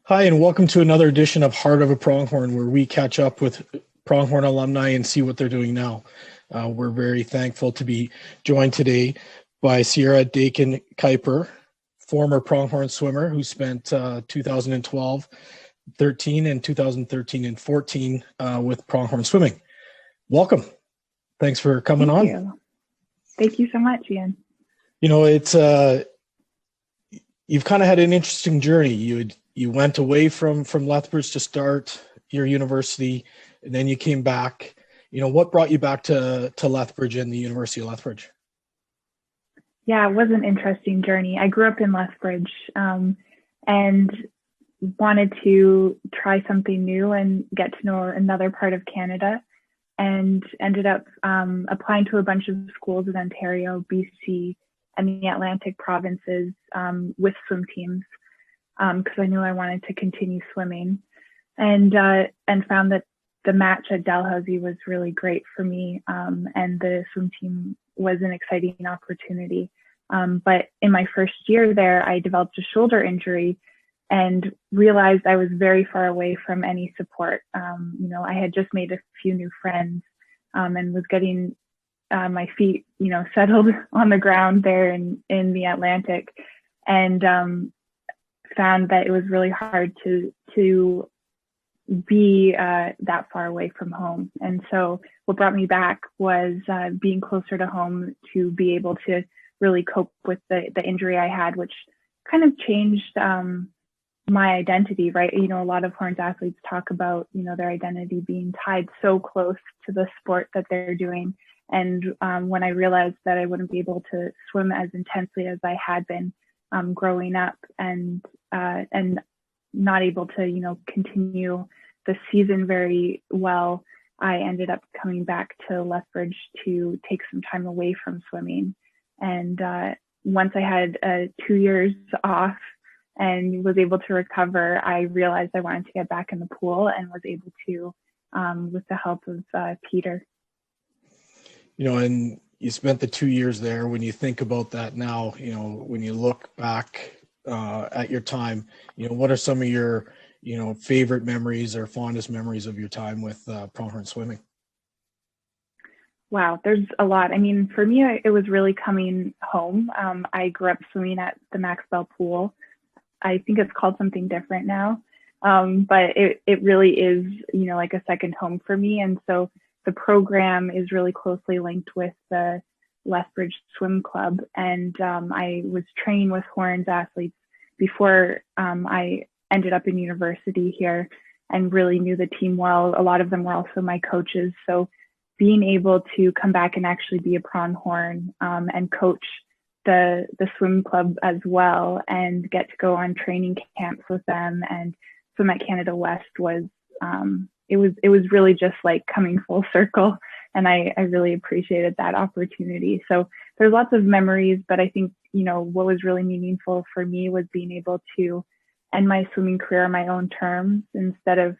Hi, and welcome to another edition of Heart of a Pronghorn, where we catch up with Pronghorn alumni and see what they're doing now. We're very thankful to be joined today by Sierra Dakin Kuiper, former Pronghorn swimmer who spent 2012, 13, and 2013 and 14 with Pronghorn Swimming. Welcome. Thanks for coming on. Thank you so much, Ian. You know, it's you've kind of had an interesting journey. You went away from Lethbridge to start your university, and then you came back. You know, what brought you back to Lethbridge and the University of Lethbridge? Yeah, it was an interesting journey. I grew up in Lethbridge and wanted to try something new and get to know another part of Canada, and ended up applying to a bunch of schools in Ontario, BC, and the Atlantic provinces with swim teams, because I knew I wanted to continue swimming, and found that the match at Dalhousie was really great for me, and the swim team was an exciting opportunity. But in my first year there, I developed a shoulder injury and realized I was very far away from any support. You know, I had just made a few new friends and was getting my feet, settled on the ground there in the Atlantic, and found that it was really hard to be that far away from home. And so what brought me back was being closer to home to be able to really cope with the injury I had, which kind of changed my identity, right? You know, a lot of Horns athletes talk about, their identity being tied so close to the sport that they're doing. And when I realized that I wouldn't be able to swim as intensely as I had been growing up, and not able to, continue the season very well, I ended up coming back to Lethbridge to take some time away from swimming. And once I had 2 years off and was able to recover, I realized I wanted to get back in the pool, and was able to with the help of Peter. And you spent the 2 years there. When you think about that now, when you look back at your time, what are some of your, favorite memories or fondest memories of your time with Pronghorn Swimming? Wow, there's a lot. I mean, for me, it was really coming home. I grew up swimming at the Maxwell pool. I think it's called something different now, but it really is, like a second home for me. And so the program is really closely linked with the Lethbridge Swim Club. And I was training with Horns athletes before I ended up in university here, and really knew the team well. A lot of them were also my coaches. So being able to come back and actually be a Pronghorn and coach the swim club as well, and get to go on training camps with them and swim at Canada West was it was really just like coming full circle, and I really appreciated that opportunity. So there's lots of memories, but I think, what was really meaningful for me was being able to end my swimming career on my own terms, instead of,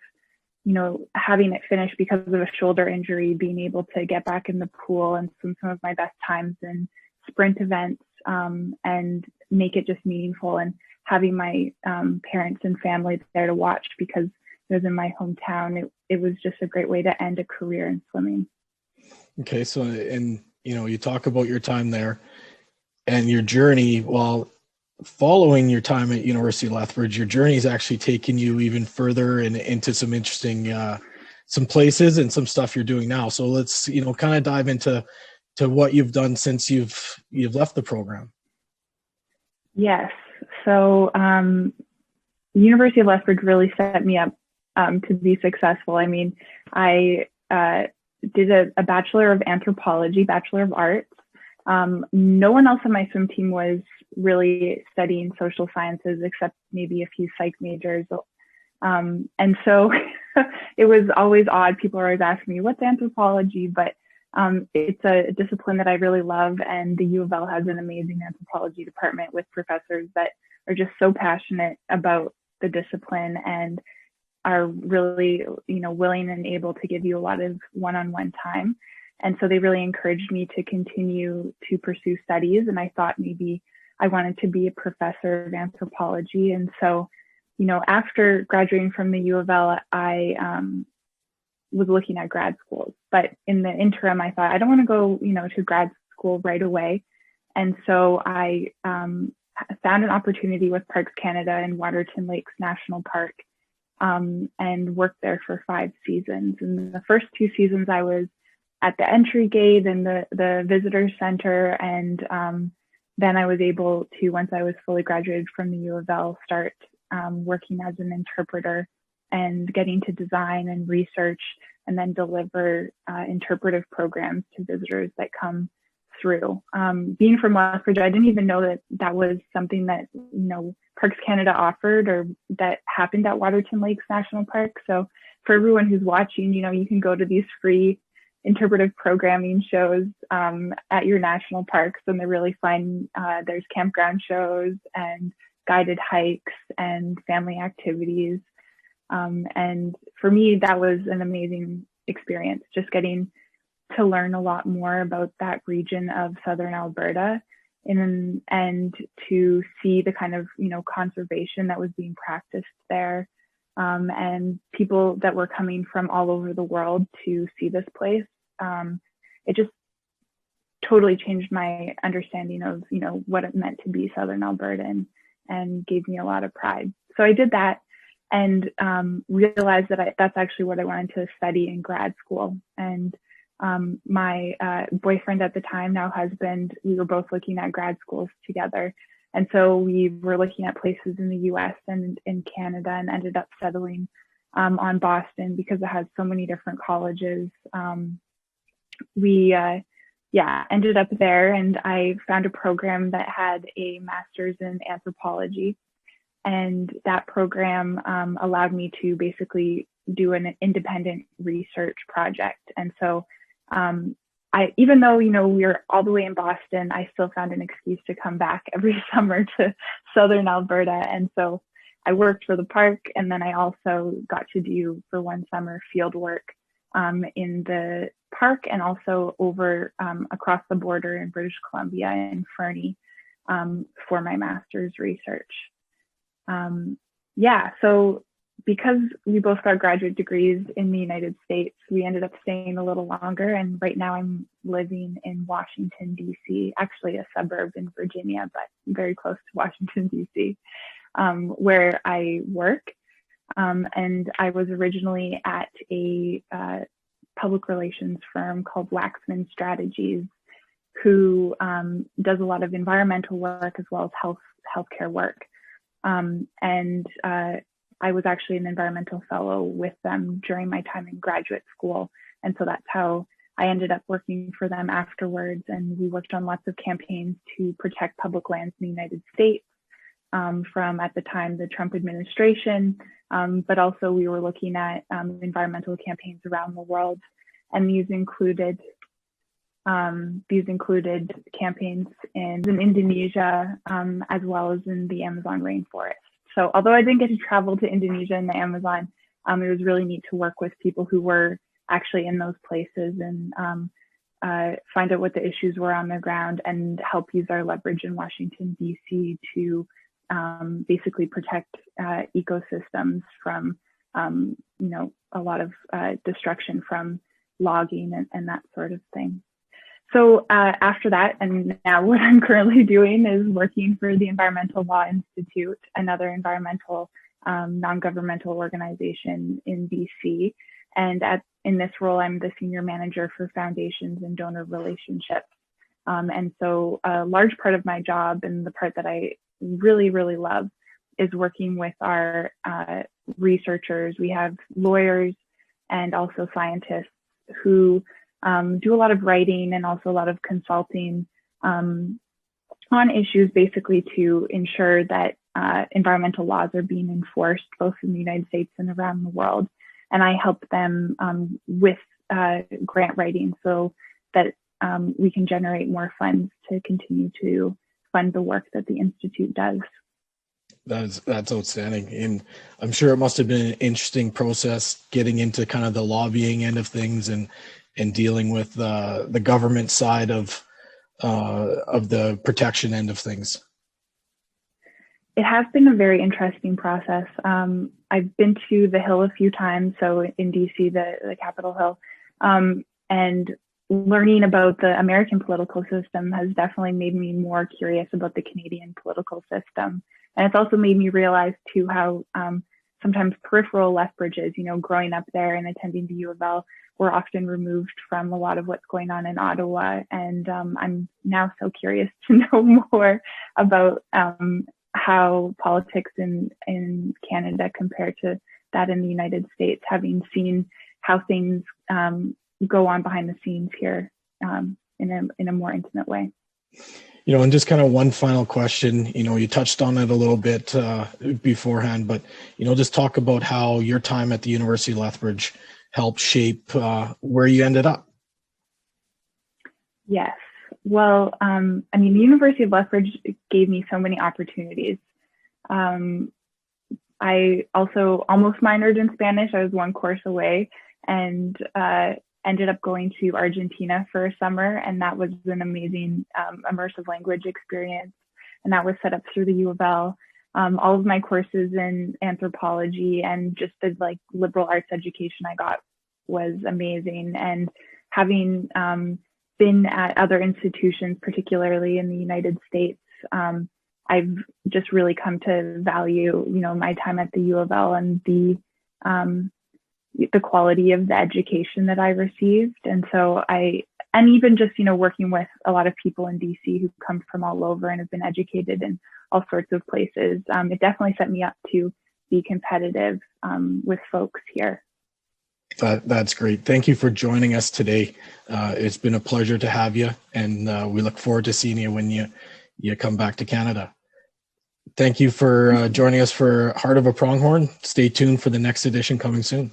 having it finished because of a shoulder injury, being able to get back in the pool and swim some of my best times in sprint events, and make it just meaningful, and having my parents and family there to watch because it was in my hometown. It was just a great way to end a career in swimming. Okay. So, and, you talk about your time there and your journey. While following your time at University of Lethbridge, your journey has actually taken you even further and into some interesting, some places and some stuff you're doing now. So let's, kind of dive into what you've done since you've left the program. Yes. So, University of Lethbridge really set me up to be successful. I mean, I did a Bachelor of Anthropology, Bachelor of Arts. No one else on my swim team was really studying social sciences except maybe a few psych majors. And so it was always odd. People are always asking me, what's anthropology? But it's a discipline that I really love. And the U of L has an amazing anthropology department with professors that are just so passionate about the discipline and are really, willing and able to give you a lot of one-on-one time. And so they really encouraged me to continue to pursue studies. And I thought maybe I wanted to be a professor of anthropology. And so, after graduating from the U of L, I was looking at grad schools. But in the interim, I thought, I don't want to go, to grad school right away. And so I found an opportunity with Parks Canada in Waterton Lakes National Park, and worked there for 5 seasons. And the first 2 seasons, I was at the entry gate and the visitor center. And then I was able to, once I was fully graduated from the U of L, start working as an interpreter and getting to design and research and then deliver interpretive programs to visitors that come through. Being from Lethbridge, I didn't even know that was something that, Parks Canada offered or that happened at Waterton Lakes National Park. So for everyone who's watching, you can go to these free interpretive programming shows at your national parks, and they're really fun. There's campground shows and guided hikes and family activities. And for me, that was an amazing experience, just getting to learn a lot more about that region of Southern Alberta and to see the kind of, conservation that was being practiced there, and people that were coming from all over the world to see this place. It just totally changed my understanding of, what it meant to be Southern Albertan, and gave me a lot of pride. So I did that and realized that that's actually what I wanted to study in grad school. And my boyfriend at the time, now husband, we were both looking at grad schools together. And so we were looking at places in the US and in Canada, and ended up settling on Boston because it has so many different colleges. We ended up there, and I found a program that had a master's in anthropology. And that program allowed me to basically do an independent research project. And so even though, we were all the way in Boston, I still found an excuse to come back every summer to Southern Alberta. And so I worked for the park, and then I also got to do for one summer field work in the park, and also over across the border in British Columbia and Fernie for my master's research. So because we both got graduate degrees in the United States, we ended up staying a little longer. And right now I'm living in Washington, D.C., actually a suburb in Virginia, but very close to Washington, D.C., where I work. And I was originally at a public relations firm called Waxman Strategies, who does a lot of environmental work as well as healthcare work. And I was actually an environmental fellow with them during my time in graduate school. And so that's how I ended up working for them afterwards. And we worked on lots of campaigns to protect public lands in the United States from, at the time, the Trump administration. But also we were looking at environmental campaigns around the world. And these included campaigns in Indonesia, as well as in the Amazon rainforest. So although I didn't get to travel to Indonesia and the Amazon, it was really neat to work with people who were actually in those places and find out what the issues were on the ground and help use our leverage in Washington, D.C. to basically protect ecosystems from, a lot of destruction from logging and that sort of thing. So after that, and now what I'm currently doing is working for the Environmental Law Institute, another environmental non-governmental organization in BC. And in this role, I'm the senior manager for foundations and donor relationships. And so a large part of my job, and the part that I really, really love, is working with our researchers. We have lawyers and also scientists who do a lot of writing and also a lot of consulting on issues, basically to ensure that environmental laws are being enforced both in the United States and around the world. And I help them with grant writing so that we can generate more funds to continue to fund the work that the Institute does. That's outstanding. And I'm sure it must have been an interesting process getting into kind of the lobbying end of things and dealing with the government side of the protection end of things. It has been a very interesting process. I've been to the Hill a few times, so in DC, the Capitol Hill, and learning about the American political system has definitely made me more curious about the Canadian political system. And it's also made me realize too how sometimes peripheral Lethbridges, growing up there and attending the U of L, we're often removed from a lot of what's going on in Ottawa. And I'm now so curious to know more about how politics in Canada compare to that in the United States, having seen how things go on behind the scenes here in a more intimate way. And just kind of one final question, you touched on it a little bit beforehand, but, just talk about how your time at the University of Lethbridge helped shape where you ended up. Yes. Well, the University of Lethbridge gave me so many opportunities. I also almost minored in Spanish. I was one course away, and ended up going to Argentina for a summer, and that was an amazing immersive language experience. And that was set up through the U of L. All of my courses in anthropology and just the liberal arts education I got was amazing. And having been at other institutions, particularly in the United States, I've just really come to value, my time at the U of L and the quality of the education that I received. And so and even just, working with a lot of people in DC who come from all over and have been educated in all sorts of places, it definitely set me up to be competitive with folks here. That's great. Thank you for joining us today. It's been a pleasure to have you, and we look forward to seeing you when you come back to Canada. Thank you for joining us for Heart of a Pronghorn. Stay tuned for the next edition coming soon.